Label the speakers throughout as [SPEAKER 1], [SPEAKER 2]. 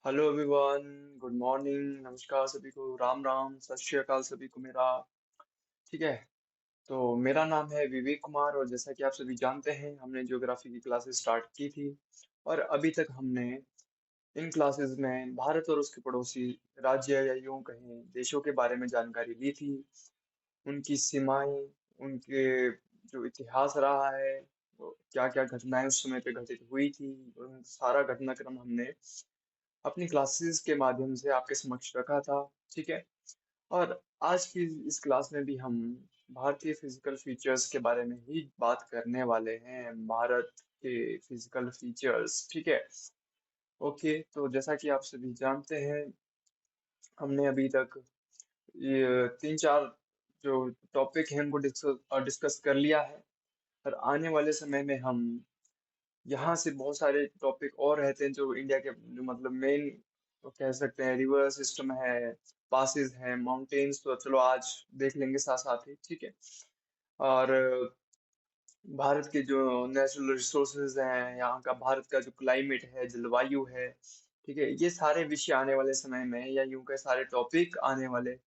[SPEAKER 1] Hello everyone. Good morning, नमस्कार सभी को, राम राम, सत श्री अकाल सभी को मेरा। ठीक है। तो मेरा नाम है विवेक कुमार और जैसा कि आप सभी जानते हैं हमने ज्योग्राफी की क्लासेस स्टार्ट की थी। और अभी तक हमने इन क्लासेस में भारत और उसके पड़ोसी राज्य या यूं कहें देशों के बारे में जानकारी ली थी। उनकी सीमाएं, उनके जो इतिहास रहा है, क्या क्या घटनाएं उस समय पे घटित हुई थी, उन सारा घटनाक्रम हमने अपनी क्लासेस के माध्यम से आपके समक्ष रखा था। ठीक है। और आज की इस क्लास में भी हम भारतीय फिजिकल फीचर्स के बारे में ही बात करने वाले हैं। भारत के फिजिकल फीचर्स। ठीक है। ओके, तो जैसा कि आप सभी जानते हैं हमने अभी तक ये तीन चार जो टॉपिक हैं उनको डिस्कस कर लिया है। और आने वाले समय में हम यहाँ से बहुत सारे टॉपिक और रहते हैं जो इंडिया के जो मतलब मेन कह सकते हैं, रिवर सिस्टम है, पासेस हैं, माउंटेन्स, तो चलो आज देख लेंगे साथ साथ ही। ठीक है। और भारत के जो नेचुरल रिसोर्सेज हैं, यहाँ का भारत का जो क्लाइमेट है, जलवायु है, ठीक है, ये सारे विषय आने वाले समय में या यूं के सारे टॉपिक आने वाले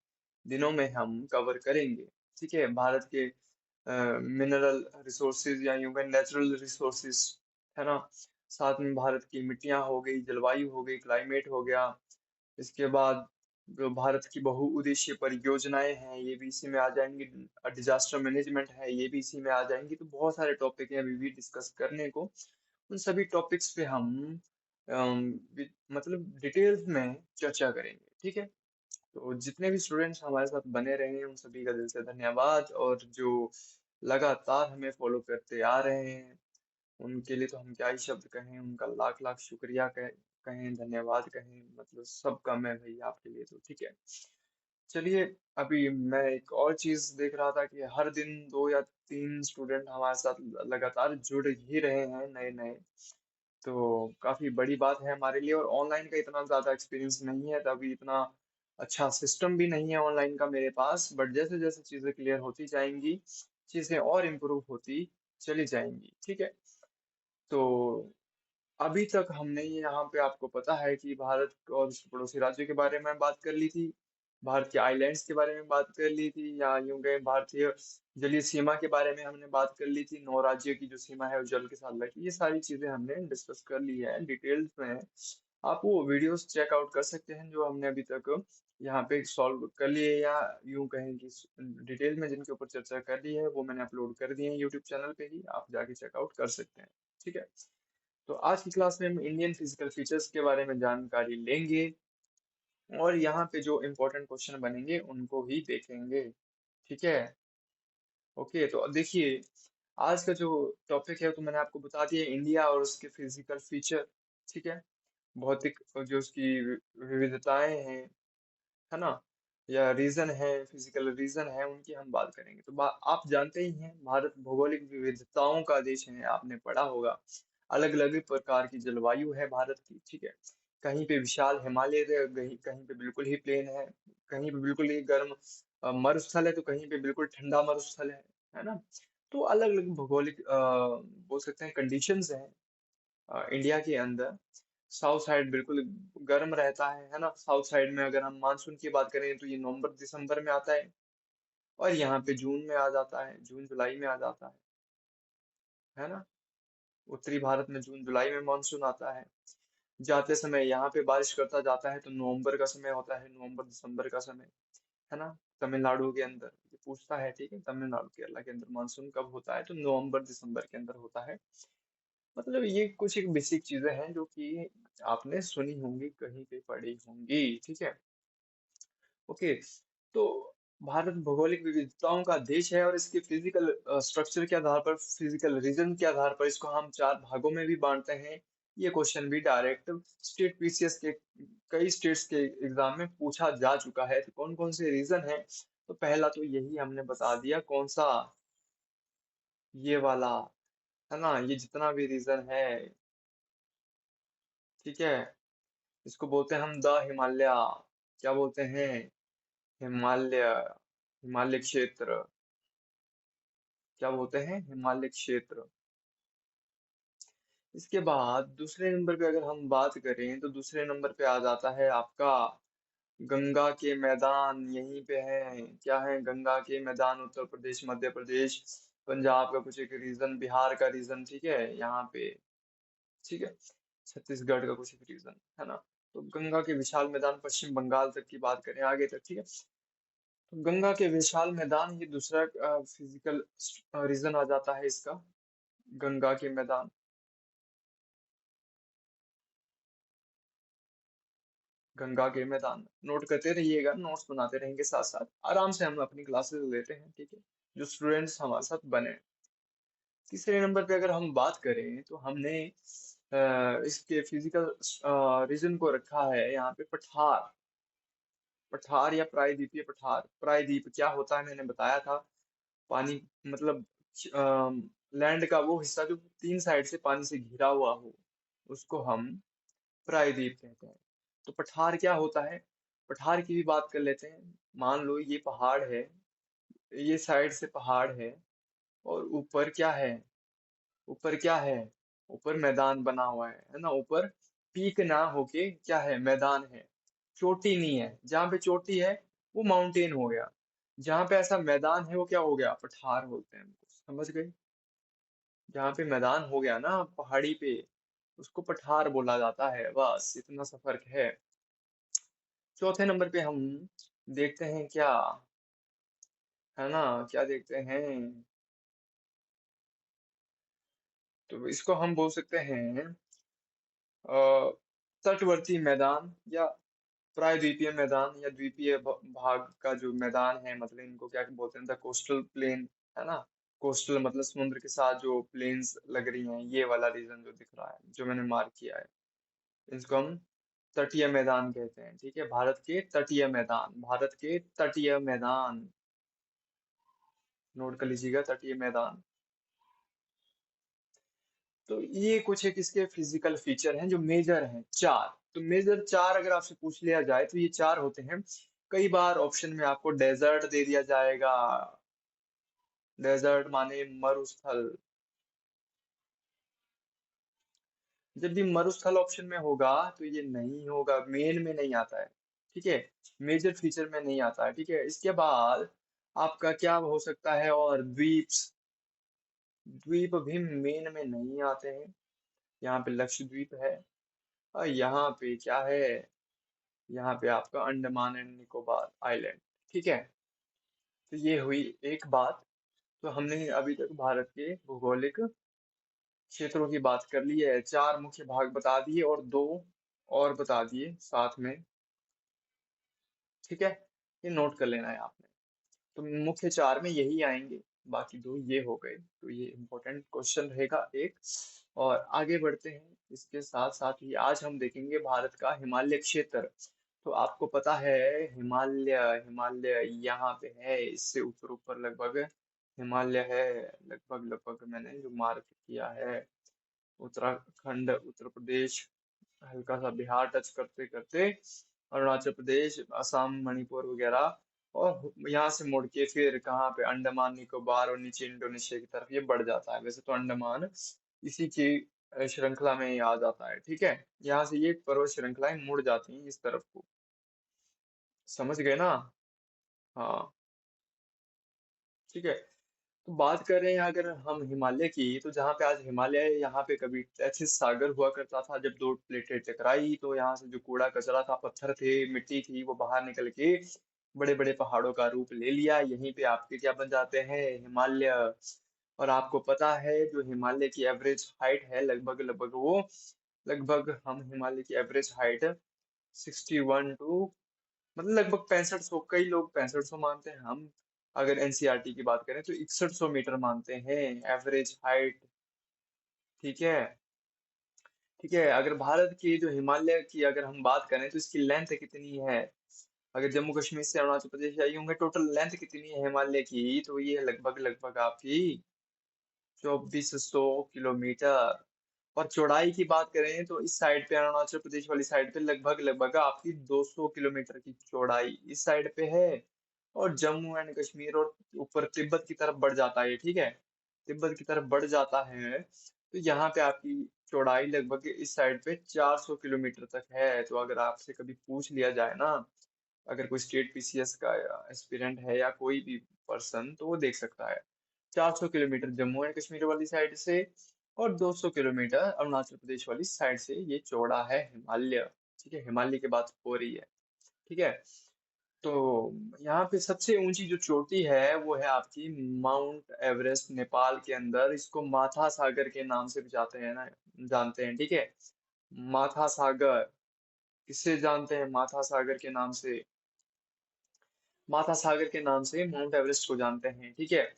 [SPEAKER 1] दिनों में हम कवर करेंगे। ठीक है। भारत के मिनरल रिसोर्सेज या यूं के नेचुरल रिसोर्सेज, है ना। साथ में भारत की मिट्टियां हो गई, जलवायु हो गई, क्लाइमेट हो गया। इसके बाद जो भारत की बहुउद्देशीय परियोजनाएं हैं ये भी इसी में आ जाएंगी। डिजास्टर मैनेजमेंट है ये भी इसी में आ जाएंगी। तो बहुत सारे टॉपिक हैं अभी भी डिस्कस करने को। उन सभी टॉपिक्स पे हम मतलब डिटेल्स में चर्चा करेंगे। ठीक है। तो जितने भी स्टूडेंट्स हमारे साथ बने रहे हैं उन सभी का दिल से धन्यवाद। और जो लगातार हमें फॉलो करते आ रहे हैं उनके लिए तो हम क्या ही शब्द कहें, उनका लाख लाख शुक्रिया कहें, धन्यवाद कहें, मतलब सब कम है भाई आपके लिए तो। ठीक है। चलिए, अभी मैं एक और चीज देख रहा था कि हर दिन दो या तीन स्टूडेंट हमारे साथ लगातार जुड़ ही रहे हैं नए नए। तो काफी बड़ी बात है हमारे लिए। और ऑनलाइन का इतना ज्यादा एक्सपीरियंस नहीं है, तभी इतना अच्छा सिस्टम भी नहीं है ऑनलाइन का मेरे पास। बट जैसे जैसे चीजें क्लियर होती जाएंगी, चीजें और इम्प्रूव होती चली जाएंगी। ठीक है। तो अभी तक हमने यहाँ पे आपको पता है कि भारत और उसके पड़ोसी राज्यों के बारे में बात कर ली थी, भारत के आइलैंड्स के बारे में बात कर ली थी, या यूं कहें भारतीय जलीय सीमा के बारे में हमने बात कर ली थी। नौ राज्यों की जो सीमा है वो जल के साथ लगी। ये सारी चीजें हमने डिस्कस कर ली है डिटेल्स में। आप वो वीडियोस चेकआउट कर सकते हैं जो हमने अभी तक यहाँ पे सॉल्व कर लिए, या यूं कहें कि डिटेल में जिनके ऊपर चर्चा कर ली है वो मैंने अपलोड कर दिए हैं यूट्यूब चैनल पे ही, आप जाके चेकआउट कर सकते हैं। ठीक है। तो आज की क्लास में हम इंडियन फिजिकल फीचर्स के बारे में जानकारी लेंगे और यहाँ पे जो इम्पोर्टेंट क्वेश्चन बनेंगे उनको ही देखेंगे। ठीक है। ओके, तो अब देखिए आज का जो टॉपिक है तो मैंने आपको बता दिया, इंडिया और उसके फिजिकल फीचर। ठीक है। भौतिक जो उसकी विविधताएं हैं, है ना, या रीजन है, फिजिकल रीजन है, उनकी हम बात करेंगे। तो आप जानते ही हैं भारत भौगोलिक विविधताओं का देश है, आपने पढ़ा होगा। अलग अलग प्रकार की जलवायु है भारत की। ठीक है। कहीं पे विशाल हिमालय है, कहीं कहीं पे बिल्कुल ही प्लेन है, कहीं पे बिल्कुल ही गर्म मरुस्थल है, तो कहीं पे बिल्कुल ठंडा मरुस्थल है ना। तो अलग अलग भौगोलिक बोल सकते हैं कंडीशंस हैं इंडिया के अंदर। साउथ साइड बिल्कुल गर्म रहता है ना। साउथ साइड में अगर हम मानसून की बात करें तो ये नवंबर दिसंबर में आता है, और यहाँ पे जून में आ जाता है, जून जुलाई में आ जाता है ना। उत्तरी भारत में जून जुलाई में मानसून आता है। जाते समय यहाँ पे बारिश करता जाता है तो नवंबर का समय होता है, नवंबर दिसंबर का समय, है ना। तमिलनाडु के अंदर ये पूछता है, ठीक है, तमिलनाडु केरला के अंदर मानसून कब होता है, तो नवंबर दिसंबर के अंदर होता है। मतलब ये कुछ एक बेसिक चीजें हैं जो कि आपने सुनी होंगी, कहीं पे पढ़ी होंगी। ठीक है। ओके। तो भारत भौगोलिक विविधताओं का देश है और इसके फिजिकल स्ट्रक्चर के आधार पर, फिजिकल रीजन के आधार पर इसको हम चार भागों में भी बांटते हैं। ये क्वेश्चन भी डायरेक्ट स्टेट पीसीएस के कई स्टेट्स के एग्जाम में पूछा जा चुका है। तो कौन कौन से रीजन है, तो पहला तो यही हमने बता दिया, कौन सा, ये वाला, है ना। ये जितना भी रीजन है, ठीक है, इसको बोलते हैं हम द हिमालय। क्या बोलते हैं? हिमालय, हिमालय क्षेत्र। क्या बोलते हैं? हिमालय क्षेत्र। इसके बाद दूसरे नंबर पे अगर हम बात करें तो दूसरे नंबर पे आ जाता है आपका गंगा के मैदान। यहीं पे है, क्या है, गंगा के मैदान। उत्तर प्रदेश, मध्य प्रदेश, पंजाब का कुछ एक रीजन, बिहार का रीजन, ठीक है, यहाँ पे, ठीक है, छत्तीसगढ़ का कुछ एक रीजन है ना। तो गंगा के विशाल मैदान, पश्चिम बंगाल तक की बात करें, आगे तक, ठीक है। तो गंगा के विशाल मैदान, ये दूसरा फिजिकल रीजन आ जाता है इसका, गंगा के मैदान। गंगा के मैदान नोट करते रहिएगा, नोट्स बनाते रहेंगे साथ साथ, आराम से हम अपनी क्लासेस लेते हैं, ठीक है, जो स्टूडेंट्स हमारे साथ बने। तीसरे नंबर पे अगर हम बात करें तो हमने इसके फिजिकल रीजन को रखा है यहाँ पे पठार। पठार या प्रायद्वीपीय पठार। प्रायद्वीप क्या होता है, मैंने बताया था, पानी, मतलब लैंड का वो हिस्सा जो तीन साइड से पानी से घिरा हुआ हो, उसको हम प्रायद्वीप कहते हैं। तो पठार क्या होता है, पठार की भी बात कर लेते हैं। मान लो ये पहाड़ है, ये साइड से पहाड़ है, और ऊपर क्या है, ऊपर क्या है, ऊपर मैदान बना हुआ है ना। ऊपर पीक ना होके क्या है, मैदान है, चोटी नहीं है। जहाँ पे चोटी है वो माउंटेन हो गया, जहाँ पे ऐसा मैदान है वो क्या हो गया, पठार बोलते हैं उनको, समझ गए। जहाँ पे मैदान हो गया ना पहाड़ी पे, उसको पठार बोला जाता है, बस इतना सा फर्क है। चौथे नंबर पे हम देखते हैं क्या, है ना, क्या देखते हैं, तो इसको हम बोल सकते हैं अ, तटवर्ती मैदान, या प्रायद्वीपीय मैदान, या द्वीपीय भाग का जो मैदान है, मतलब इनको क्या बोलते हैं, द कोस्टल प्लेन, है ना। कोस्टल मतलब समुद्र के साथ जो प्लेन्स लग रही हैं, ये वाला रीजन जो दिख रहा है, जो मैंने मार्क किया है, इसको हम तटीय मैदान कहते हैं, ठीक है। भारत के तटीय मैदान, भारत के तटीय मैदान, नोट कर लीजिएगा, तटीय मैदान। तो ये कुछ एक इसके फिजिकल फीचर हैं जो मेजर हैं, चार। तो मेजर चार अगर आपसे पूछ लिया जाए तो ये चार होते हैं। कई बार ऑप्शन में आपको डेजर्ट दे दिया जाएगा, डेजर्ट माने मरुस्थल। जब भी मरुस्थल ऑप्शन में होगा तो ये नहीं होगा, मेन में नहीं आता है, ठीक है, मेजर फीचर में नहीं आता है, ठीक है। इसके बाद आपका क्या हो सकता है, और द्वीप, द्वीप भी मेन में नहीं आते हैं। यहाँ पे लक्षद्वीप है, और यहाँ पे क्या है, यहाँ पे आपका अंडमान एंड निकोबार आइलैंड, ठीक है। तो ये हुई एक बात। तो हमने अभी तक भारत के भौगोलिक क्षेत्रों की बात कर ली है, चार मुख्य भाग बता दिए और दो और बता दिए साथ में, ठीक है। ये नोट कर लेना है आपने। तो मुख्य चार में यही आएंगे, बाकी दो ये हो गए, तो ये इम्पोर्टेंट क्वेश्चन रहेगा एक। और आगे बढ़ते हैं, इसके साथ साथ ही आज हम देखेंगे भारत का हिमालय क्षेत्र। तो आपको पता है हिमालय, हिमालय यहाँ पे है, इससे ऊपर ऊपर लगभग हिमालय है, लगभग लगभग मैंने जो मार्क किया है, उत्तराखंड, उत्तर प्रदेश, हल्का सा बिहार टच करते करते अरुणाचल प्रदेश, असम, मणिपुर वगैरह, और यहाँ से मुड़ के फिर कहाँ पे, अंडमान निकोबार, और नीचे इंडोनेशिया की तरफ ये बढ़ जाता है। वैसे तो अंडमान इसी की श्रृंखला में ही आ जाता है, ठीक है। यहाँ से ये पर्वत श्रृंखलाएं मुड़ जाती हैं इस तरफ को, समझ गए ना। हाँ, ठीक है। तो बात कर रहे हैं अगर हम हिमालय की, तो जहाँ पे आज हिमालय है, यहाँ पे कभी टैथिस सागर हुआ करता था। जब दो प्लेटें टकराई तो यहाँ से जो कूड़ा कचरा था, पत्थर थे, मिट्टी थी, वो बाहर निकल के बड़े बड़े पहाड़ों का रूप ले लिया। यहीं पे आपके क्या बन जाते हैं, हिमालय। और आपको पता है जो हिमालय की एवरेज हाइट है, लगभग लगभग वो, लगभग हम हिमालय की एवरेज हाइट 61 टू, मतलब लगभग 6500, कई लोग 6500 मानते हैं, हम अगर एनसीईआरटी की बात करें तो 6100 मीटर मानते हैं एवरेज हाइट, ठीक है। ठीक है, अगर भारत की जो हिमालय की अगर हम बात करें तो इसकी लेंथ कितनी है, अगर जम्मू कश्मीर से अरुणाचल प्रदेश आई होंगे, टोटल लेंथ कितनी है हिमालय की, तो ये लगभग लगभग आपकी 2400 किलोमीटर। और चौड़ाई की बात करें तो इस साइड पे, अरुणाचल प्रदेश वाली साइड पे, लगभग लगभग आपकी 200 किलोमीटर की चौड़ाई इस साइड पे है। और जम्मू एंड कश्मीर और ऊपर तिब्बत की तरफ बढ़ जाता है, ठीक है, तिब्बत की तरफ बढ़ जाता है। तो यहाँ पे आपकी चौड़ाई लगभग इस साइड पे 400 किलोमीटर तक है। तो अगर आपसे कभी पूछ लिया जाए ना, अगर कोई स्टेट पीसीएस का एस्पिरेंट है या कोई भी पर्सन, तो वो देख सकता है 400 किलोमीटर जम्मू एंड कश्मीर वाली साइड से और 200 किलोमीटर अरुणाचल प्रदेश वाली साइड से ये चौड़ा है हिमालय। ठीक है, हिमालय की बात हो रही है। ठीक है, तो यहाँ पे सबसे ऊंची जो चोटी है वो है आपकी माउंट एवरेस्ट, नेपाल के अंदर। इसको माथा सागर के नाम से भी जाते हैं ना, जानते हैं। ठीक है, माथा सागर, किससे जानते हैं? माथा सागर के नाम से, माथा सागर के नाम से माउंट एवरेस्ट को जानते हैं। ठीक है,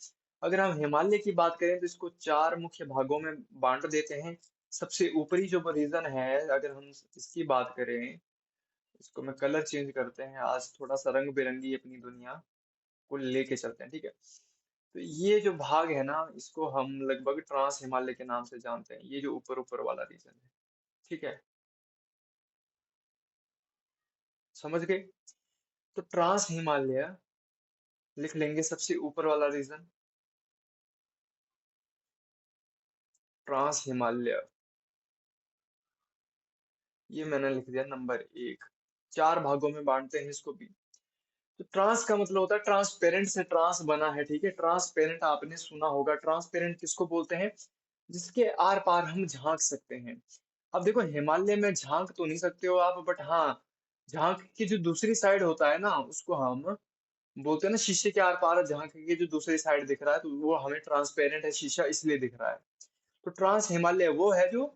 [SPEAKER 1] अगर हम हिमालय की बात करें तो इसको चार मुख्य भागों में बांट देते हैं। सबसे ऊपरी जो रीजन है, अगर हम इसकी बात करें, इसको मैं कलर चेंज करते हैं, आज थोड़ा सा रंग बिरंगी अपनी दुनिया को लेके चलते हैं। ठीक है, तो ये जो भाग है ना, इसको हम लगभग ट्रांस हिमालय के नाम से जानते हैं, ये जो ऊपर ऊपर वाला रीजन है। ठीक है, समझ गए? तो ट्रांस हिमालय लिख लेंगे, सबसे ऊपर वाला रीजन ट्रांस हिमालय, ये मैंने लिख दिया नंबर एक। चार भागों में बांटते हैं इसको भी। तो ट्रांस का मतलब होता है ट्रांसपेरेंट, से ट्रांस बना है। ठीक है, ट्रांसपेरेंट आपने सुना होगा। ट्रांसपेरेंट किसको बोलते हैं? जिसके आर पार हम झांक सकते हैं। अब देखो, हिमालय में झांक तो नहीं सकते हो आप, बट हाँ, झांक की जो दूसरी साइड होता है ना, उसको हम बोलते हैं ना, शीशे के आर पार झांक के जो दूसरी साइड दिख रहा है, तो वो हमें ट्रांसपेरेंट है, शीशा इसलिए दिख रहा है। तो ट्रांस हिमालय वो है जो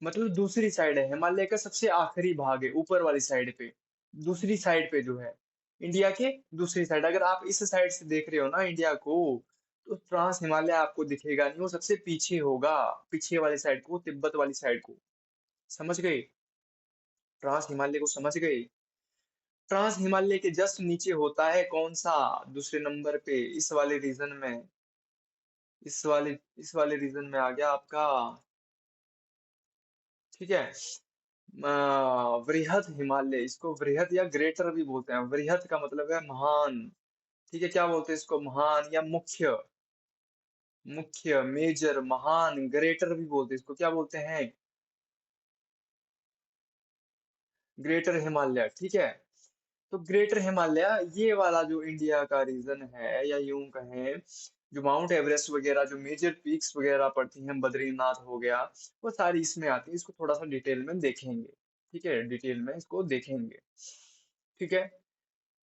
[SPEAKER 1] मतलब दूसरी साइड है, हिमालय का सबसे आखिरी भाग है ऊपर वाली साइड पे, दूसरी साइड पे जो है, इंडिया के दूसरी साइड। अगर आप इस साइड से देख रहे हो ना इंडिया को, तो ट्रांस हिमालय आपको दिखेगा नहीं, वो सबसे पीछे होगा, पीछे वाली साइड को, तिब्बत वाली साइड को। समझ गए? ट्रांस हिमालय को समझ गए? ट्रांस हिमालय के जस्ट नीचे होता है कौन सा? दूसरे नंबर पे इस वाले रीजन में, इस वाले रीजन में आ गया आपका। ठीक है, वृहद हिमालय, इसको वृहद या ग्रेटर भी बोलते हैं। वृहद का मतलब है महान। ठीक है, क्या बोलते हैं इसको? महान या मुख्य, मुख्य मेजर, महान। ग्रेटर भी बोलते हैं इसको, क्या बोलते हैं? ग्रेटर हिमालय। ठीक है, तो ग्रेटर हिमालय ये वाला जो इंडिया का रीजन है, या यूं कहें जो माउंट एवरेस्ट वगैरह जो मेजर पीक्स वगैरह पड़ती हैं, बद्रीनाथ हो गया, वो सारी इसमें आती है। इसको थोड़ा सा डिटेल में देखेंगे। ठीक है, डिटेल में इसको देखेंगे। ठीक है,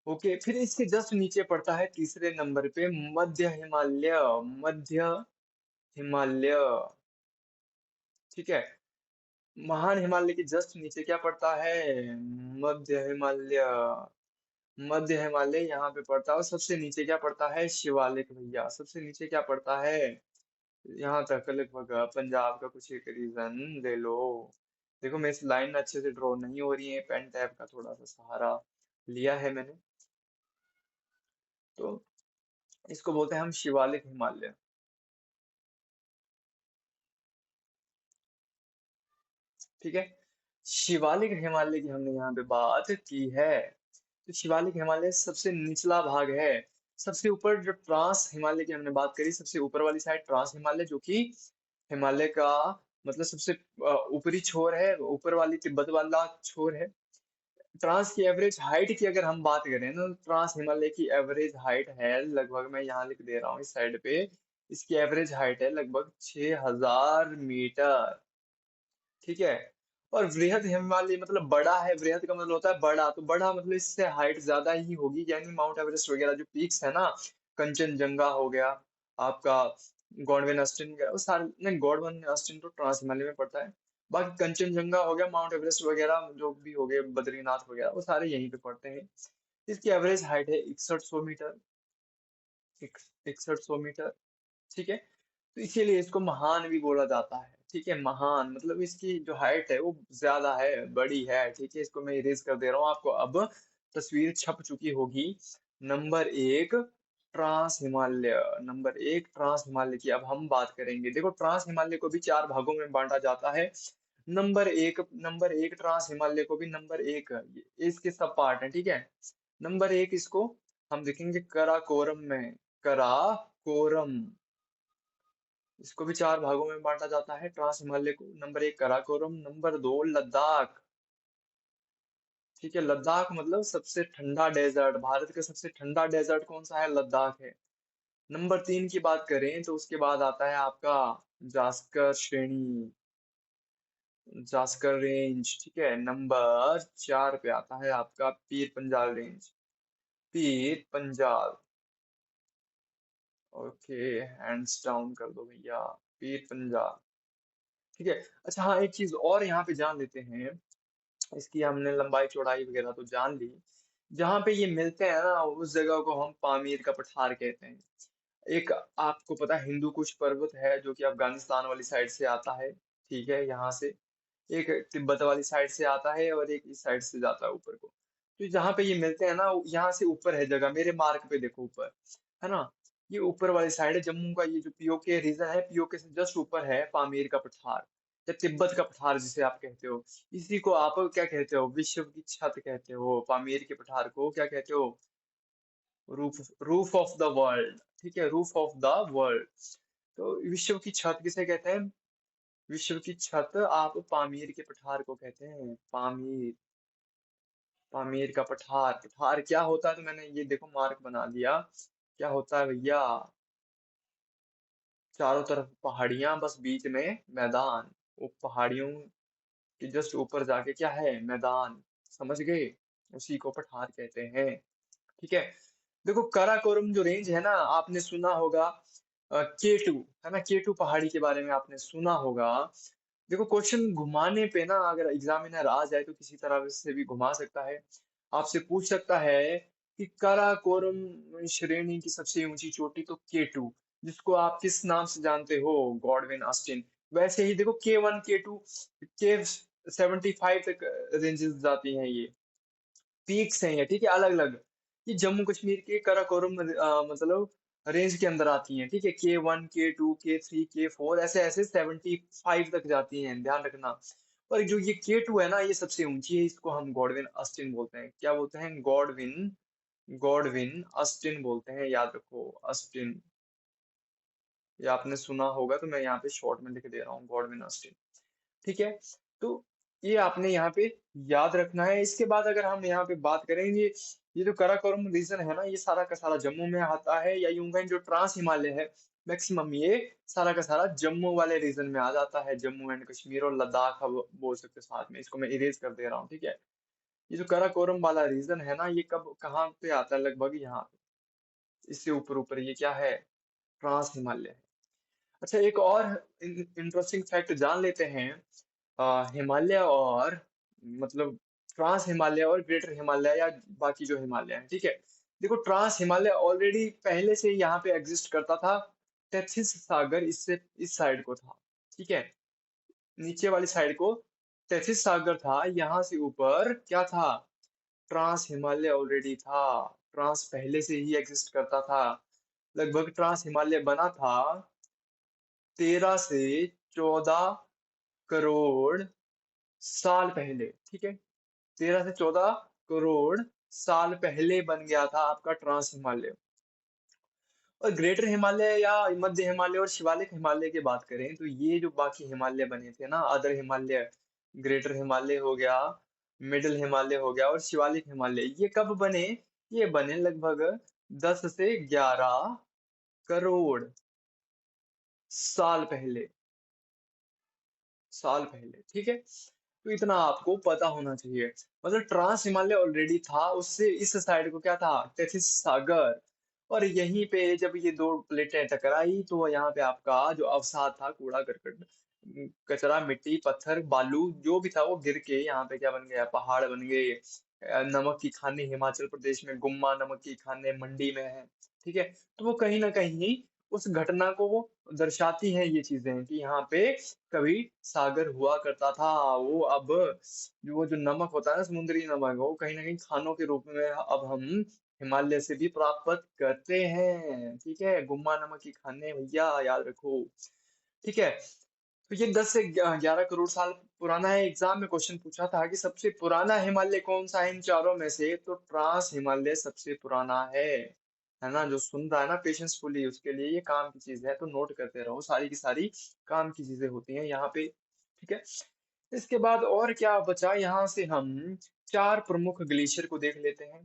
[SPEAKER 1] ओके। फिर इसके जस्ट नीचे पड़ता है तीसरे नंबर पे मध्य हिमालय, मध्य हिमालय। ठीक है, महान हिमालय के जस्ट नीचे क्या पड़ता है? मध्य हिमालय। मध्य हिमालय यहाँ पे पड़ता है, और सबसे नीचे क्या पड़ता है? शिवालिक भैया। सबसे नीचे क्या पड़ता है? यहाँ तक लगभग पंजाब का कुछ एक रीजन ले लो। देखो, मेरी लाइन अच्छे से ड्रॉ नहीं हो रही है, पेन टैब का थोड़ा सा सहारा लिया है मैंने। तो इसको बोलते हैं हम शिवालिक हिमालय। ठीक है, शिवालिक हिमालय की हमने यहाँ पे बात की है। तो शिवालिक हिमालय सबसे निचला भाग है। सबसे ऊपर जो ट्रांस हिमालय की हमने बात करी, सबसे ऊपर वाली साइड ट्रांस हिमालय, जो कि हिमालय का मतलब सबसे ऊपरी छोर है, ऊपर वाली तिब्बत वाला छोर है। ट्रांस की एवरेज हाइट की अगर हम बात करें ना, तो ट्रांस हिमालय की एवरेज हाइट है लगभग, मैं यहाँ लिख दे रहा हूँ इस साइड पे, इसकी एवरेज हाइट है लगभग 6000 मीटर। ठीक है, और वृहद हिमालय मतलब बड़ा है, वृहद का मतलब होता है बड़ा, तो बड़ा मतलब इससे हाइट ज्यादा ही होगी। यानी माउंट एवरेस्ट वगैरह जो पीक्स है ना, कंचनजंगा हो गया आपका, गॉडविन अस्टिन वगैरह, वो सारे नहीं, गॉडविन अस्टिन तो ट्रांस हिमालय में पड़ता है। बाकी कंचनजंगा हो गया, माउंट एवरेस्ट वगैरह जो भी हो गए, बद्रीनाथ वगैरह, वो सारे यहीं पे पड़ते हैं। इसकी एवरेज हाइट है 6100 मीटर, 6100 मीटर। ठीक है, तो इसीलिए इसको महान भी बोला जाता है। ठीक है, महान मतलब इसकी जो हाइट है वो ज्यादा है, बड़ी है। ठीक है, इसको मैं इरेज कर दे रहा हूँ आपको, अब तस्वीर छप चुकी होगी। नंबर एक ट्रांस हिमालय, नंबर एक ट्रांस हिमालय की अब हम बात करेंगे। देखो, ट्रांस हिमालय को भी चार भागों में बांटा जाता है। नंबर एक ट्रांस हिमालय को भी नंबर एक, ये इसके सब पार्ट है। ठीक है, नंबर एक इसको हम देखेंगे कराकोरम में, कराकोरम, इसको भी चार भागों में बांटा जाता है ट्रांस हिमालय को। नंबर एक कराकोरम, नंबर दो लद्दाख। ठीक है, लद्दाख मतलब सबसे ठंडा डेजर्ट, भारत का सबसे ठंडा डेजर्ट कौन सा है? लद्दाख है। नंबर तीन की बात करें तो उसके बाद आता है आपका जास्कर श्रेणी, जास्कर रेंज। ठीक है, नंबर चार पे आता है आपका Pir Panjal range, Pir Panjal. Okay, hands down कर दो भैया, पीर पंजाल। ठीक है। अच्छा हाँ, एक चीज और यहाँ पे जान लेते हैं, इसकी हमने लंबाई चौड़ाई वगैरह तो जान ली। जहाँ पे ये मिलते हैं ना, उस जगह को हम पामीर का पठार कहते हैं। एक, आपको पता है हिंदू कुश पर्वत है जो कि अफगानिस्तान वाली साइड से आता है। ठीक है, यहाँ से एक तिब्बत वाली साइड से आता है और एक इस साइड से जाता है ऊपर को। तो जहाँ पे ये मिलते हैं ना, यहाँ से ऊपर है जगह, मेरे मार्क पे देखो ऊपर, है ना? ये ऊपर वाली साइड है जम्मू का, ये जो पीओके रीजन है, पीओके से जस्ट ऊपर है पामीर का पठार, या तिब्बत का पठार जिसे आप कहते हो। इसी को आप क्या कहते हो? विश्व की छत कहते हो। पामीर के पठार को क्या कहते हो? Roof, roof of the world. ठीक है, रूफ ऑफ द वर्ल्ड। तो विश्व की छत किसे कहते हैं? विश्व की छत आप पामीर के पठार को कहते हैं। पामीर, पामीर का पठार। पठार क्या होता है? तो मैंने ये देखो मार्क बना दिया। क्या होता है भैया? चारों तरफ पहाड़ियां, बस बीच में मैदान। वो पहाड़ियों के जस्ट ऊपर जाके क्या है? मैदान। समझ गए? उसी को पठार कहते हैं। ठीक है। देखो काराकोरम जो रेंज है ना, आपने सुना होगा केटू, है ना? केटू पहाड़ी के बारे में आपने सुना होगा। देखो क्वेश्चन घुमाने पे ना, अगर एग्जामिनर आ जाए तो किसी तरह से भी घुमा सकता है। आपसे पूछ सकता है कि काराकोरम श्रेणी की सबसे ऊंची चोटी तो केटू, जिसको आप किस नाम से जानते हो? Godwin Austen. वैसे ही देखो K1 K2 K75 तक रेंजेस जाती हैं ये, पीक्स हैं ये। ठीक है, अलग अलग। ये जम्मू कश्मीर के काराकोरम मतलब रेंज के अंदर आती हैं। ठीक है, K1 K2 K3 K4 ऐसे ऐसे 75 तक जाती हैं, ध्यान रखना। और जो ये K2 है ना, ये सबसे ऊंची है, इसको हम गॉडविन अस्टिन बोलते हैं। क्या बोलते हैं? गॉडविन, गॉडविन अस्टिन बोलते हैं, याद रखो, अस्टिन। ये आपने सुना होगा, तो मैं यहाँ पे शॉर्ट में लिख दे रहा हूँ, गॉडविन अस्टिन। ठीक है। तो ये आपने यहाँ पे याद रखना है। इसके बाद अगर हम यहाँ पे बात करेंगे, ये जो काराकोरम रीजन है ना, ये सारा का सारा जम्मू में आता है, या यूं कहें जो ट्रांस हिमालय है, मैक्सिमम ये सारा का सारा जम्मू वाले रीजन में आ जाता है। जम्मू एंड कश्मीर और लद्दाख अब बोल सकते हो साथ में। इसको मैं इरेज कर दे रहा हूँ। ठीक है। ये जो काराकोरम वाला रीजन है ना, ये कब कहाँ पे आता है? लगभग यहाँ पे, इससे ऊपर ऊपर ये क्या है? ट्रांस हिमालय है। अच्छा एक और इंटरेस्टिंग फैक्ट जान लेते हैं। हिमालय और मतलब ट्रांस हिमालय और ग्रेटर हिमालय, या बाकी जो हिमालय है। ठीक है। देखो ट्रांस हिमालय ऑलरेडी पहले से यहाँ पे एग्जिस्ट करता था। टेथिस सागर इससे इस साइड को था। ठीक है, नीचे वाली साइड को टेथिस सागर था। यहाँ से ऊपर क्या था? ट्रांस हिमालय ऑलरेडी था। ट्रांस पहले से ही एग्जिस्ट करता था। लगभग ट्रांस हिमालय बना था 13 से 14 करोड़ साल पहले। ठीक है, 13 से 14 करोड़ साल पहले बन गया था आपका ट्रांस हिमालय। और ग्रेटर हिमालय या मध्य हिमालय और शिवालिक हिमालय की बात करें, तो ये जो बाकी हिमालय बने थे ना, अदर हिमालय, ग्रेटर हिमालय हो गया, मिडिल हिमालय हो गया और शिवालिक हिमालय, ये कब बने? ये बने लगभग 10 से 11 करोड़ साल पहले, साल पहले। ठीक है, तो इतना आपको पता होना चाहिए। मतलब ट्रांस हिमालय ऑलरेडी था, उससे इस साइड को क्या था? टेथिस सागर। और यहीं पे जब ये दो प्लेटें टकराई, तो यहाँ पे आपका जो अवसाद था, कूड़ा करकट, कचरा, मिट्टी, पत्थर, बालू जो भी था, वो गिर के यहाँ पे क्या बन गया? पहाड़ बन गए। नमक की खानें हिमाचल प्रदेश में, गुम्मा नमक की खानें मंडी में है। ठीक है, तो वो कहीं ना कहीं उस घटना को वो दर्शाती हैं, ये चीजें, कि यहाँ पे कभी सागर हुआ करता था। वो अब जो वो जो नमक होता है ना, समुद्री नमक, वो कहीं ना कहीं खानों के रूप में अब हम हिमालय से भी प्राप्त करते हैं। ठीक है, गुम्मा नमक की खाने भैया, याद रखो। ठीक है। तो ये 10 से 11 करोड़ साल पुराना है। एग्जाम में क्वेश्चन पूछा था कि सबसे पुराना हिमालय कौन सा है इन चारों में से, तो ट्रांस हिमालय सबसे पुराना है। है ना, जो सुन रहा है ना पेशेंसफुली, उसके लिए ये काम की चीज है, तो नोट करते रहो, सारी की सारी काम की चीजें होती हैं यहाँ पे। ठीक है। इसके बाद और क्या बचा, यहाँ से हम चार प्रमुख ग्लेशियर को देख लेते हैं।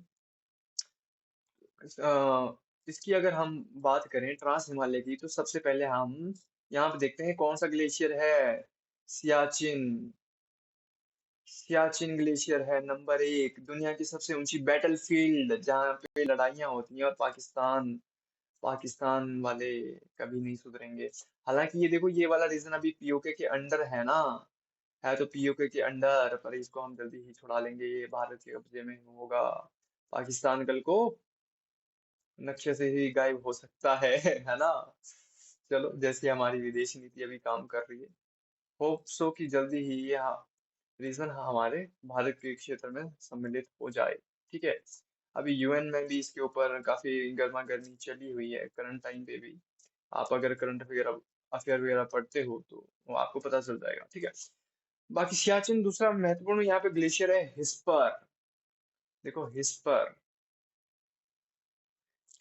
[SPEAKER 1] अ, इसकी अगर हम बात करें ट्रांस हिमालय की, तो सबसे पहले हम यहाँ पे देखते हैं कौन सा ग्लेशियर है। सियाचिन। सियाचिन ग्लेशियर है नंबर एक, दुनिया की सबसे ऊंची बैटलफील्ड जहाँ पे लड़ाइयाँ होती हैं, और पाकिस्तान, पाकिस्तान वाले कभी नहीं सुधरेंगे। हालांकि ये देखो, ये वाला रीजन अभी पीओके के अंडर है ना, है तो पीओके के अंडर, पर इसको हम जल्दी ही छुड़ा लेंगे, ये भारत के कब्जे में होगा। पाकिस्तान कल को नक्शे से ही गायब हो सकता है है ना। चलो, जैसे हमारी विदेश नीति अभी काम कर रही है, होप सो कि जल्दी ही ये रीजन हमारे भारत के क्षेत्र में सम्मिलित हो जाए। ठीक है। अभी यूएन में भी इसके ऊपर काफी गर्मा गर्मी चली हुई है करंट टाइम पे भी। आप अगर करंट वगैरह अफेयर वगैरह पढ़ते हो तो वो आपको पता चल जाएगा। ठीक है। बाकी सियाचिन दूसरा महत्वपूर्ण यहाँ पे ग्लेशियर है, हिस्पर। देखो हिस्पर,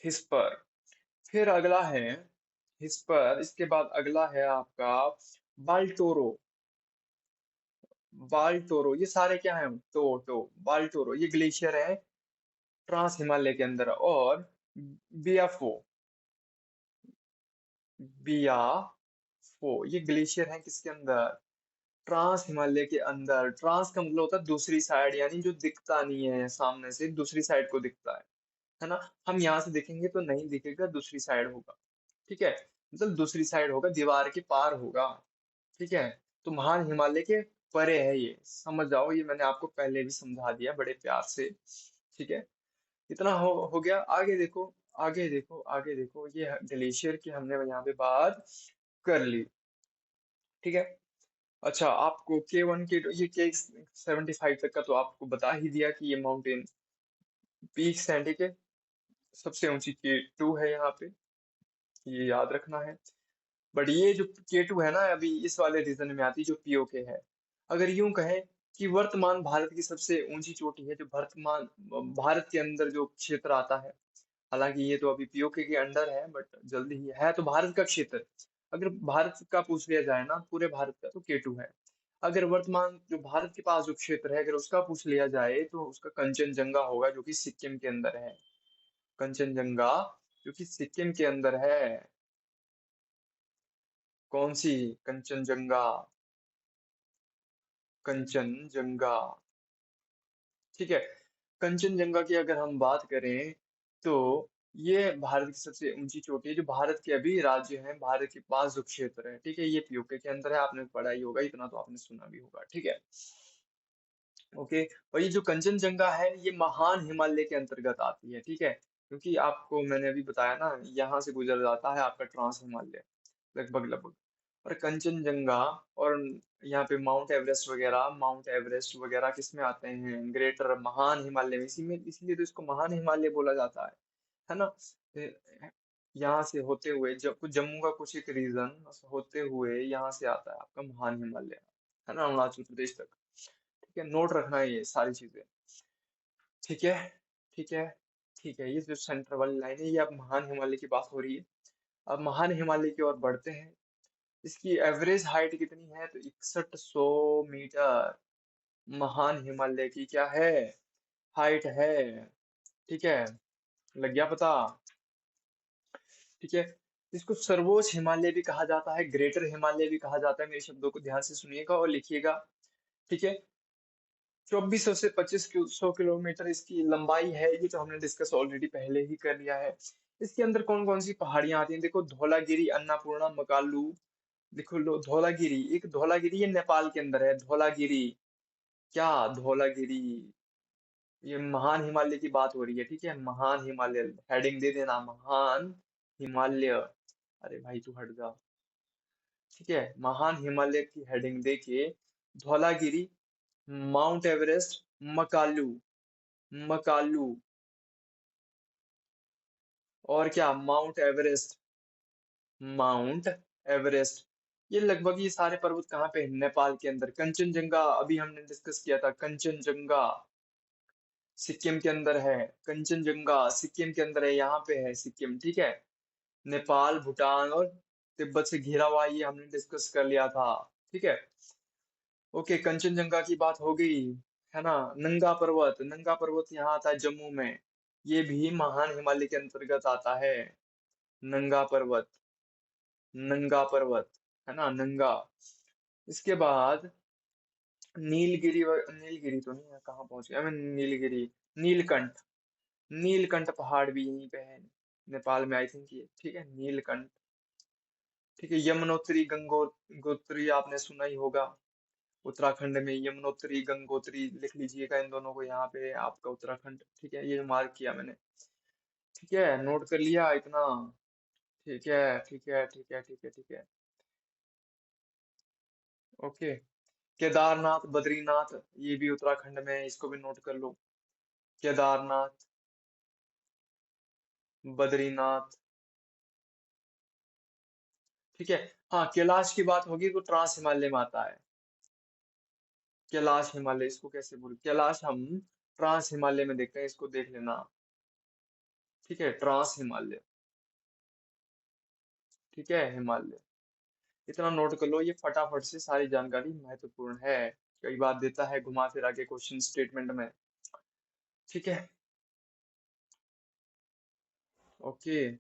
[SPEAKER 1] हिस्पर। फिर अगला है हिस्पर, इसके बाद अगला है आपका बाल्टोरो। बाल्टोरो, ये सारे क्या हैं, बाल्टोरो ये ग्लेशियर है ट्रांस हिमालय के अंदर। और बियाफो, बियाफो ये ग्लेशियर है किसके अंदर, ट्रांस हिमालय के अंदर। ट्रांस का मतलब होता है दूसरी साइड, यानी जो दिखता नहीं है सामने से, दूसरी साइड को दिखता है ना। हम यहाँ से देखेंगे तो नहीं दिखेगा, दूसरी साइड होगा। ठीक है। मतलब दूसरी साइड होगा, दीवार के पार होगा। ठीक है। तो महान हिमालय के परे है ये, समझ जाओ, ये मैंने आपको पहले भी समझा दिया बड़े प्यार से। ठीक है। इतना हो गया। आगे देखो, आगे देखो, आगे देखो, ये ग्लेशियर की हमने यहाँ पे बात कर ली। ठीक है। अच्छा, आपको K1 K2 ये K75 तक का तो आपको बता ही दिया कि ये माउंटेन पीक्स हैं। ठीक है। सबसे ऊंची K2 है यहाँ पे, ये याद रखना है। बट ये जो K2 है ना, अभी इस वाले रीजन में आती है जो पीओके है। अगर यूं कहें कि वर्तमान भारत की सबसे ऊंची चोटी है, जो वर्तमान भारत के अंदर जो क्षेत्र आता है, हालांकि ये तो अभी पीओके के अंडर है, बट जल्दी ही है तो भारत का क्षेत्र। अगर भारत का पूछ लिया जाए ना, पूरे भारत का, तो K2 है। अगर वर्तमान जो भारत के पास जो क्षेत्र है, अगर उसका पूछ लिया जाए, तो उसका कंचनजंगा होगा, जो कि सिक्किम के अंदर है। कंचनजंगा, जो कि सिक्किम के अंदर है। कौन सी, कंचनजंगा, कंचनजंगा। ठीक है। कंचनजंगा की अगर हम बात करें, तो ये भारत की सबसे ऊंची चोटी है, जो भारत के अभी राज्य है, भारत के पास जो क्षेत्र है। ठीक है। ये पीओके के अंदर है, आपने पढ़ा ही होगा, इतना तो आपने सुना भी होगा। ठीक है। ओके। और ये जो कंचनजंगा है, ये महान हिमालय के अंतर्गत आती है। ठीक है। क्योंकि आपको मैंने अभी बताया ना, यहाँ से गुजर जाता है आपका ट्रांस हिमालय, लगभग लगभग। और कंचनजंगा, और यहाँ पे माउंट एवरेस्ट वगैरह किस में आते हैं, ग्रेटर महान हिमालय में, इसी में, इसलिए तो इसको महान हिमालय बोला जाता है ना। यहाँ से होते हुए जब कुछ जम्मू का कुछ एक रीजन होते हुए यहाँ से आता है आपका महान हिमालय, है ना, अरुणाचल प्रदेश तक। ठीक है। नोट रखना है ये सारी चीजें। ठीक है। ठीक है। ठीक है। ये जो सेंटर वाली लाइन है, ये अब महान हिमालय की बात हो रही है। अब महान हिमालय की ओर बढ़ते हैं। इसकी एवरेज हाइट कितनी है, तो 6100 मीटर महान हिमालय की क्या है, हाइट है। ठीक है। लग गया पता। ठीक है। इसको सर्वोच्च हिमालय भी कहा जाता है, ग्रेटर हिमालय भी कहा जाता है। मेरे शब्दों को ध्यान से सुनिएगा और लिखिएगा। ठीक है। 2400 से 2500 किलोमीटर इसकी लंबाई है, ये तो हमने डिस्कस ऑलरेडी पहले ही कर लिया है। इसके अंदर कौन कौन सी पहाड़ियां आती हैं, देखो धौलागिरी, अन्नपूर्णा, मकालू। देखो लो, धौलागिरी, एक धौलागिरी ये नेपाल के अंदर है, धौलागिरी। क्या, धौलागिरी, ये महान हिमालय की बात हो रही है। ठीक है। महान हिमालय, हेडिंग दे देना, महान हिमालय। अरे भाई तू हट जा। ठीक है। महान हिमालय की हेडिंग देके धौलागिरी, माउंट एवरेस्ट, मकालू, मकालू, और क्या, माउंट एवरेस्ट, माउंट एवरेस्ट। ये लगभग ये सारे पर्वत कहाँ पे हैं? नेपाल के अंदर। कंचनजंगा अभी हमने डिस्कस किया था, कंचनजंगा। सिक्किम के अंदर है। कंचनजंगा सिक्किम के अंदर है, यहाँ पे है सिक्किम, ठीक है। नेपाल, भूटान और तिब्बत से घिरा हुआ, ये हमने डिस्कस कर लिया था, ठीक है। ओके, कंचनजंगा की बात हो गई, है ना। नंगा पर्वत यहाँ आता है जम्मू में। ये भी महान हिमालय के अंतर्गत आता है। नंगा पर्वत, नंगा पर्वत, है ना, नंगा। इसके बाद नीलगिरी तो नहीं है, कहाँ पहुंच गया मैं, नीलगिरी, नीलकंठ। नीलकंठ पहाड़ भी यहीं पे है, नेपाल में आई थिंक ये, ठीक है, नीलकंठ। ठीक है, यमुनोत्री गंगोत्री आपने सुना ही होगा। उत्तराखंड में यमुनोत्री गंगोत्री लिख लीजिएगा इन दोनों को, यहाँ पे आपका उत्तराखंड, ठीक है, ये मार्क किया मैंने। ठीक है, नोट कर लिया इतना। ठीक है, ठीक है, ठीक है, ठीक है, ठीक है। ओके, केदारनाथ, बद्रीनाथ, ये भी उत्तराखंड में है, इसको भी नोट कर लो। केदारनाथ, बद्रीनाथ, ठीक है। हाँ, कैलाश की बात होगी तो ट्रांस हिमालय में आता है। कैलाश हिमालय, इसको कैसे बोल, कैलाश हम ट्रांस हिमालय में देखते हैं, इसको देख लेना। ठीक है, ट्रांस हिमालय, ठीक है, हिमालय। इतना नोट कर लो, ये फटाफट से सारी जानकारी महत्वपूर्ण है। कई बार देता है घुमा फिरा के क्वेश्चन स्टेटमेंट में। ठीक है। ओके,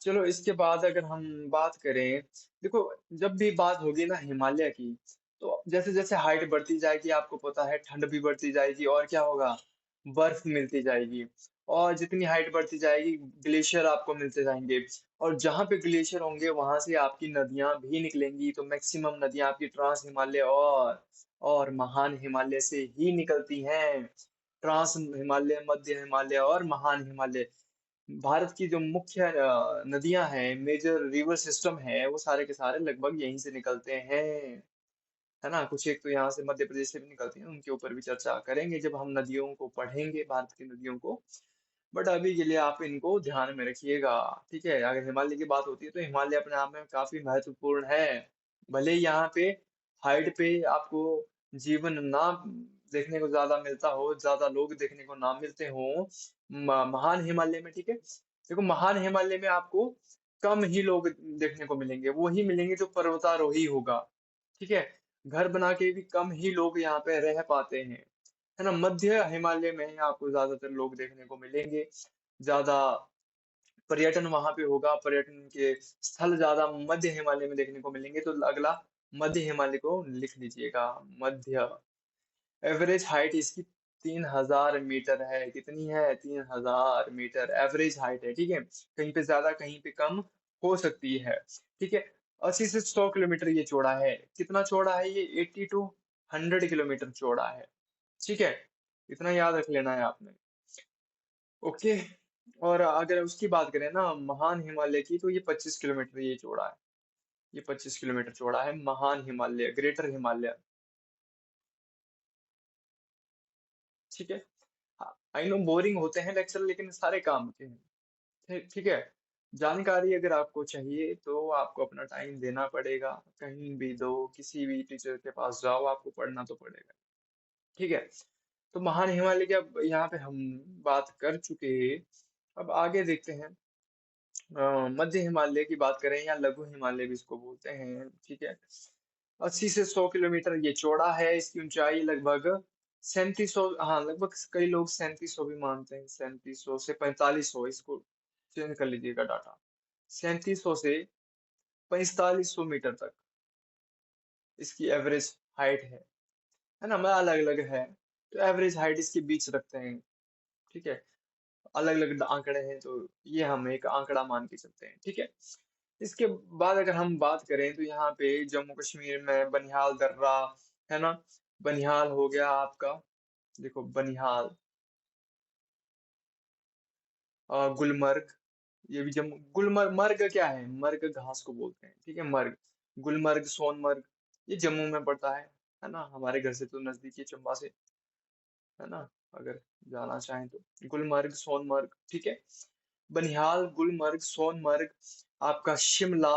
[SPEAKER 1] चलो इसके बाद अगर हम बात करें, देखो, जब भी बात होगी ना हिमालय की, तो जैसे जैसे हाइट बढ़ती जाएगी, आपको पता है ठंड भी बढ़ती जाएगी, और क्या होगा, बर्फ मिलती जाएगी। और जितनी हाइट बढ़ती जाएगी, ग्लेशियर आपको मिलते जाएंगे। और जहां पे ग्लेशियर होंगे वहां से आपकी नदियां भी निकलेंगी, तो मैक्सिमम नदियां आपकी ट्रांस हिमालय और महान हिमालय से ही निकलती हैं। ट्रांस हिमालय, मध्य हिमालय और महान हिमालय, भारत की जो मुख्य नदियां हैं, मेजर रिवर सिस्टम है, वो सारे के सारे लगभग यहीं से निकलते हैं, है ना। कुछ एक तो यहाँ से मध्य प्रदेश से भी निकलती हैं, उनके ऊपर भी चर्चा करेंगे जब हम नदियों को पढ़ेंगे, भारत की नदियों को। बट अभी के लिए आप इनको ध्यान में रखिएगा। ठीक है, अगर हिमालय की बात होती है तो हिमालय अपने आप में काफी महत्वपूर्ण है। भले ही यहाँ पे हाइट पे आपको जीवन ना देखने को ज्यादा मिलता हो, ज्यादा लोग देखने को ना मिलते हो महान हिमालय में, ठीक है। देखो, महान हिमालय में आपको कम ही लोग देखने को मिलेंगे, वो ही मिलेंगे जो पर्वतारोही होगा। ठीक है, घर बना के भी कम ही लोग यहाँ पे रह पाते हैं, है ना। मध्य हिमालय में आपको ज्यादातर लोग देखने को मिलेंगे, ज्यादा पर्यटन वहां पे होगा, पर्यटन के स्थल ज्यादा मध्य हिमालय में देखने को मिलेंगे, तो अगला मध्य हिमालय को लिख लीजिएगा, मध्य। एवरेज हाइट इसकी 3000 मीटर है, कितनी है, 3000 मीटर एवरेज हाइट है, ठीक है। कहीं पे ज्यादा कहीं पे कम हो सकती है, ठीक है। 80 से 100 किलोमीटर ये चौड़ा है, कितना चौड़ा है ये, 80 to 100 किलोमीटर चौड़ा है, ठीक है। इतना याद रख लेना है आपने। ओके, और अगर उसकी बात करें ना महान हिमालय की, तो ये 25 किलोमीटर ये चौड़ा है। ये 25 किलोमीटर चौड़ा है महान हिमालय, ग्रेटर हिमालय, ठीक है। आई नो बोरिंग होते हैं लेक्चर, लेकिन सारे काम के हैं, ठीक है। जानकारी अगर आपको चाहिए तो आपको अपना टाइम देना पड़ेगा, कहीं भी दो, किसी भी टीचर के पास जाओ, आपको पढ़ना तो पड़ेगा, ठीक है। तो महान हिमालय की अब यहाँ पे हम बात कर चुके, अब आगे देखते हैं। मध्य हिमालय की बात करें या लघु हिमालय भी इसको बोलते हैं, ठीक है। 80 से 100 किलोमीटर ये चौड़ा है, इसकी ऊंचाई लगभग 3700, हाँ लगभग, कई लोग 3700 भी मानते हैं, 3700 से 4500, इसको चेंज कर लीजिएगा डाटा। 3700 से 4500 मीटर तक इसकी एवरेज हाइट है ना, मैं अलग अलग है, तो एवरेज हाइट इसके बीच रखते हैं, ठीक है। अलग अलग आंकड़े हैं, तो ये हम एक आंकड़ा मान के चलते हैं, ठीक है। इसके बाद अगर हम बात करें तो यहाँ पे जम्मू कश्मीर में बनिहाल दर्रा, है ना, बनिहाल हो गया आपका, देखो बनिहाल, गुलमर्ग, ये भी जम्मू, गुलमर्ग, मर्ग क्या है, मर्ग घास को बोलते हैं, ठीक है, मर्ग। गुलमर्ग, सोनमर्ग, ये जम्मू में पड़ता है ना, हमारे घर से तो नजदीक है, चंबा से, है ना, अगर जाना चाहें तो। गुलमर्ग, सोनमर्ग, ठीक है। बनिहाल, गुलमर्ग, सोनमर्ग, आपका शिमला,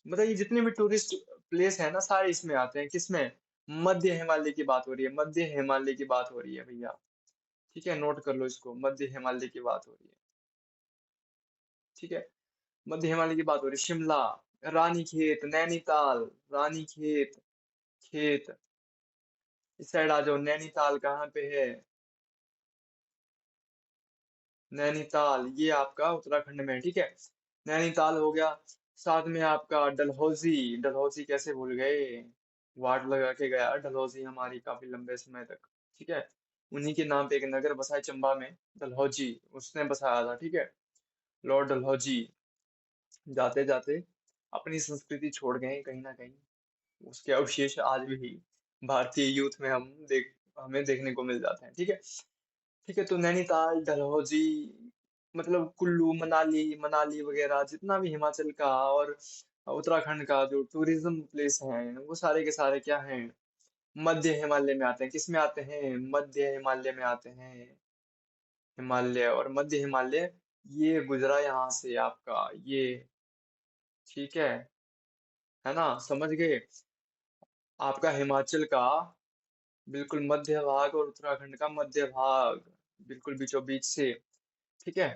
[SPEAKER 1] मतलब ये जितने भी टूरिस्ट प्लेस है ना, सारे इसमें आते हैं, किसमें, मध्य हिमालय की बात हो रही है, मध्य हिमालय की बात हो रही है भैया, ठीक है, नोट कर लो इसको, मध्य हिमालय की बात हो रही है। ठीक है, मध्य हिमालय की बात हो रही है। शिमला, रानीखेत, नैनीताल, रानीखेत, खेत, इस साइड आ जाओ। नैनीताल कहाँ पे है? नैनीताल ये आपका उत्तराखंड में है, ठीक है। नैनीताल हो गया। साथ में आपका डलहौजी, डलहौजी कैसे भूल गए? वाट लगा के गया डलहौजी हमारी काफी लंबे समय तक। ठीक है, उन्हीं के नाम पे एक नगर बसा है चंबा में, डलहौजी, उसने बसाया था, ठीक है। लॉर्ड डलहौजी जाते जाते अपनी संस्कृति छोड़ गए कहीं ना कहीं। उसके अवशेष आज भी भारतीय यूथ में हमें देखने को मिल जाते हैं, ठीक है। ठीक है, तो नैनीताल, डलहौजी, मतलब कुल्लू, मनाली, मनाली वगैरह जितना भी हिमाचल का और उत्तराखंड का जो टूरिज्म प्लेस हैं, वो सारे के सारे क्या हैं? मध्य हिमालय में आते हैं। किस में आते हैं? मध्य हिमालय में आते हैं। हिमालय और मध्य हिमालय, ये गुजरा यहाँ से आपका ये। ठीक है ना, समझ गए? आपका हिमाचल का बिल्कुल मध्य भाग और उत्तराखंड का मध्य भाग बिल्कुल बीचों बीच से। ठीक है,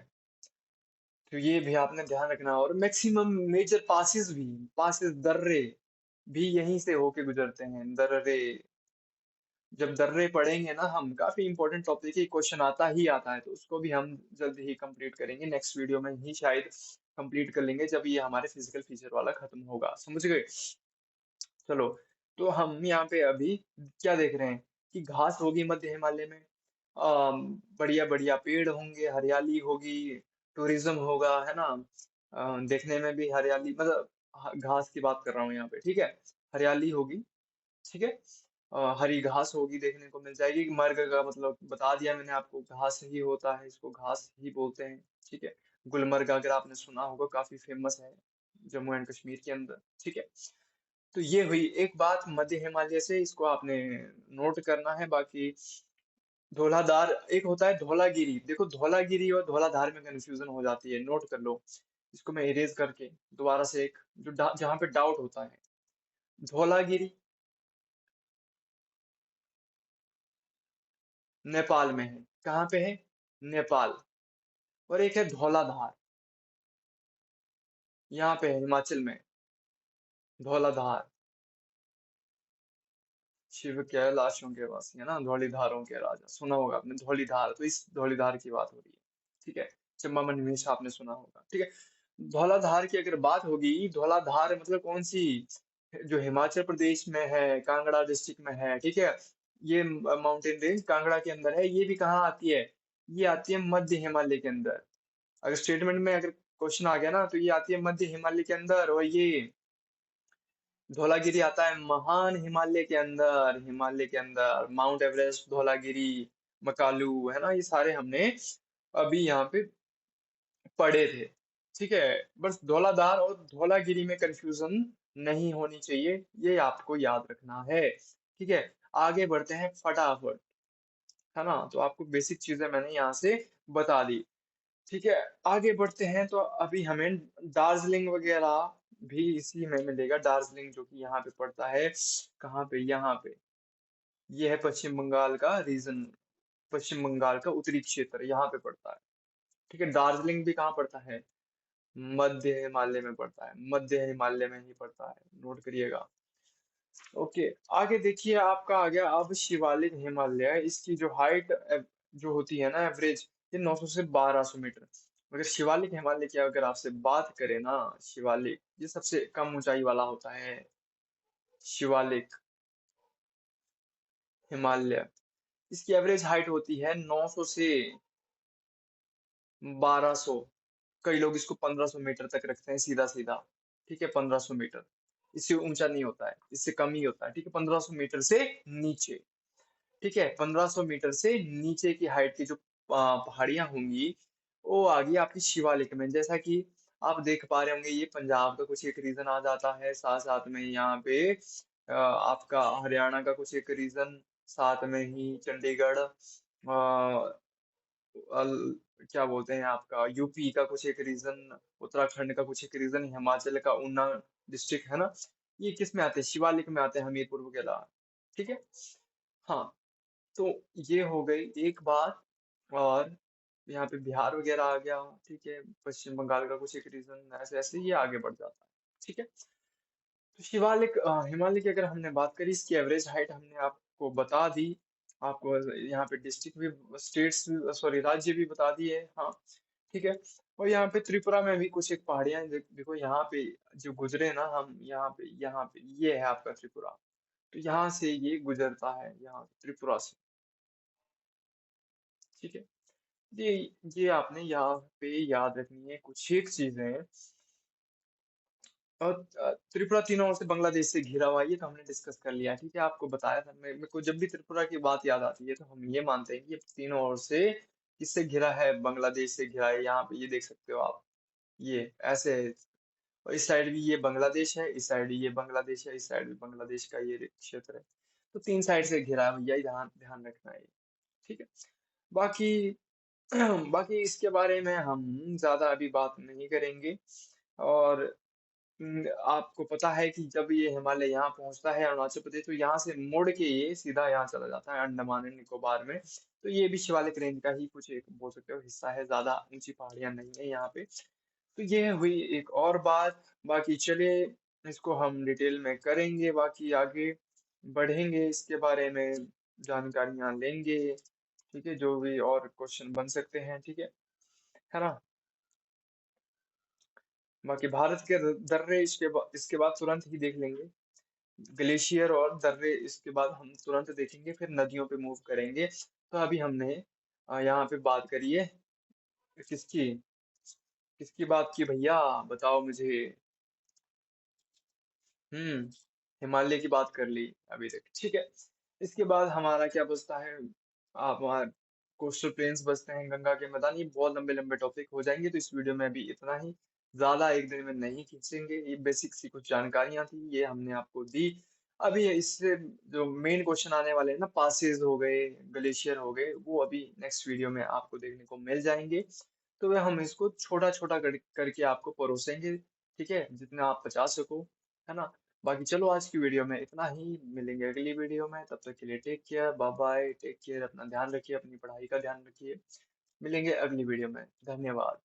[SPEAKER 1] तो ये भी आपने ध्यान रखना। और मैक्सिमम मेजर पासिस दर्रे भी यहीं से होके गुजरते हैं, दर्रे। जब दर्रे पढ़ेंगे ना हम, काफी इंपॉर्टेंट टॉपिक है, क्वेश्चन आता ही आता है, तो उसको भी हम जल्द ही कंप्लीट करेंगे, नेक्स्ट वीडियो में ही शायद कंप्लीट कर लेंगे, जब ये हमारे फिजिकल फीचर वाला खत्म होगा, समझ गए? चलो, तो हम यहाँ पे अभी क्या देख रहे हैं कि घास होगी मध्य हिमालय में, बढ़िया बढ़िया पेड़ होंगे, हरियाली होगी, टूरिज्म होगा, है ना। देखने में भी हरियाली, मतलब घास की बात कर रहा हूँ यहाँ पे, ठीक है। हरियाली होगी, ठीक है। हरी घास होगी, देखने को मिल जाएगी। मर्ग का मतलब बता दिया मैंने आपको, घास ही होता है, इसको घास ही बोलते हैं, ठीक है। गुलमर्ग अगर आपने सुना होगा, काफी फेमस है जम्मू एंड कश्मीर के अंदर, ठीक है। तो ये हुई एक बात मध्य हिमालय से, इसको आपने नोट करना है। बाकी धौलाधार एक होता है, धौलागिरी, देखो धौलागिरी और धौलाधार में कंफ्यूजन हो जाती है, नोट कर लो इसको। मैं इरेज करके दोबारा से एक जहाँ पे डाउट होता है। धौलागिरी नेपाल में है। कहाँ पे है? नेपाल। और एक है धौलाधार, यहाँ पे है हिमाचल में, धौलाधार। शिव कैलाशों के वासी है ना, धौलीधारों के राजा, सुना होगा आपने धौलीधार, तो इस धौलीधार की बात हो रही है, ठीक है। चंबा हमेशा आपने सुना होगा, ठीक है। धौलाधार की अगर बात होगी, धौलाधार मतलब कौन सी? जो हिमाचल प्रदेश में है, कांगड़ा डिस्ट्रिक्ट में है, ठीक है। ये माउंटेन रेंज कांगड़ा के अंदर है। ये भी कहाँ आती है? ये आती है मध्य हिमालय के अंदर। अगर स्टेटमेंट में अगर क्वेश्चन आ गया ना, तो ये आती है मध्य हिमालय के अंदर। और ये धौलागिरी आता है महान हिमालय के अंदर, हिमालय के अंदर माउंट एवरेस्ट, धौलागिरी, मकालू, है ना, ये सारे हमने अभी यहाँ पे पढ़े थे, ठीक है। बस धौलाधार और धौलागिरी में कंफ्यूजन नहीं होनी चाहिए, ये आपको याद रखना है, ठीक है। आगे बढ़ते हैं फटाफट, है ना। तो आपको बेसिक चीजें मैंने यहाँ से बता दी, ठीक है। आगे बढ़ते हैं, तो अभी हमें दार्जिलिंग वगैरह भी इसी में मिलेगा। दार्जिलिंग जो कि यहाँ पे पड़ता है, कहाँ पे? यहाँ पे। ये है पश्चिम बंगाल का रीजन, पश्चिम बंगाल का उत्तरी क्षेत्र यहाँ पे पड़ता है, ठीक है। दार्जिलिंग भी कहाँ पड़ता है? मध्य हिमालय में पड़ता है, मध्य हिमालय में ही पड़ता है, नोट करिएगा। ओके, आगे देखिए, आपका आ गया अब शिवालिक हिमालय। इसकी जो हाइट जो होती है ना, एवरेज, ये 900 से 1200 मीटर। मगर शिवालिक हिमालय की अगर आपसे बात करें ना, शिवालिक ये सबसे कम ऊंचाई वाला होता है, शिवालिक हिमालय। इसकी एवरेज हाइट होती है 900 से 1200। कई लोग इसको 1500 मीटर तक रखते हैं, सीधा सीधा, ठीक है। 1500 मीटर, इससे ऊंचा नहीं होता है, इससे कम ही होता है, ठीक है। 1500 मीटर से नीचे, ठीक है। 1500 मीटर से नीचे की हाइट की जो पहाड़ियां होंगी, वो आ गई आपकी शिवालिक में। जैसा कि आप देख पा रहे होंगे, ये पंजाब का कुछ एक रीजन आ जाता है, साथ साथ में यहाँ पे आपका हरियाणा का कुछ एक रीजन, साथ में ही चंडीगढ़, क्या बोलते हैं, आपका यूपी का कुछ एक रीजन, उत्तराखंड का कुछ एक रीजन, हिमाचल का ऊना डिस्ट्रिक्ट, है ना। ये किस में आते हैं? शिवालिक में आते हैं, हमीरपुर वगैरह, ठीक है। हाँ, तो ये हो गई एक बात और यहाँ पे बिहार वगैरह आ गया। ठीक है, पश्चिम बंगाल का कुछ एक रीजन, ऐसे ऐसे ये आगे बढ़ जाता है। ठीक है, तो शिवालिक हिमालय की अगर हमने बात करी, इसकी एवरेज हाइट हमने आपको बता दी। आपको यहाँ पे डिस्ट्रिक्ट भी, स्टेट्स भी, सॉरी राज्य भी बता दिए। हाँ, ठीक है। और यहाँ पे त्रिपुरा में भी कुछ एक पहाड़ियां देखो यहाँ पे जो गुजरे ना हम, यहाँ पे ये है आपका त्रिपुरा। तो यहाँ से ये गुजरता है, यहाँ त्रिपुरा से। ठीक है, ये ये आपने यहाँ पे याद रखनी है कुछ एक चीजें। और त्रिपुरा तीनों ओर से बांग्लादेश से घिरा हुआ है, ये तो हमने डिस्कस कर लिया। ठीक है, आपको बताया था। मेरे को जब भी त्रिपुरा की बात याद आती है तो हम ये मानते हैं कि ये तीनों ओर से किससे घिरा है, बांग्लादेश से घिरा है। यहाँ पे ये देख सकते हो आप, ये ऐसे है। और इस साइड भी ये बांग्लादेश है, इस साइड ये बांग्लादेश है, इस साइड भी बांग्लादेश का ये क्षेत्र है। तो तीन साइड से घिरा है भैया, ये ध्यान ध्यान रखना है। ठीक है, बाकी बाकी इसके बारे में हम ज्यादा अभी बात नहीं करेंगे। और आपको पता है कि जब ये हिमालय यहाँ पहुंचता है अरुणाचल प्रदेश, तो यहाँ से मुड़ के ये सीधा यहाँ चला जाता है अंडमान एंड निकोबार में। तो ये भी शिवालिक रेंज का ही कुछ एक बोल सकते हो हिस्सा है, ज्यादा ऊंची पहाड़ियां नहीं है यहाँ पे। तो ये हुई एक और बात। बाकी चलिए, इसको हम डिटेल में करेंगे, बाकी आगे बढ़ेंगे इसके बारे में, जानकारियां लेंगे। ठीक है, जो भी और क्वेश्चन बन सकते हैं। ठीक है ना। बाकी भारत के दर्रे इसके बाद तुरंत ही देख लेंगे। ग्लेशियर और दर्रे इसके बाद हम तुरंत देखेंगे, फिर नदियों पे मूव करेंगे। तो अभी हमने यहाँ पे बात करी है किसकी, किसकी बात की भैया, बताओ मुझे। हम्म, हिमालय की बात कर ली अभी तक। ठीक है, इसके बाद हमारा क्या बचता है, आप वहाँ कोस्टल प्लेन्स बचते हैं, गंगा के मैदान। ये बहुत लंबे लंबे टॉपिक हो जाएंगे, तो इस वीडियो में अभी इतना ही, ज्यादा एक दिन में नहीं खींचेंगे। ये बेसिक सी कुछ जानकारियां थी, ये हमने आपको दी। अभी इससे जो मेन क्वेश्चन आने वाले हैं ना, पासेज हो गए, ग्लेशियर हो गए, वो अभी नेक्स्ट वीडियो में आपको देखने को मिल जाएंगे। तो वह हम इसको छोटा छोटा करके आपको परोसेंगे। ठीक है, जितना आप बचा सको, है ना। बाकी चलो, आज की वीडियो में इतना ही, मिलेंगे अगली वीडियो में। तब तक के लिए take care, bye bye, take care, अपना ध्यान रखिए, अपनी पढ़ाई का ध्यान रखिए। मिलेंगे अगली वीडियो में, धन्यवाद।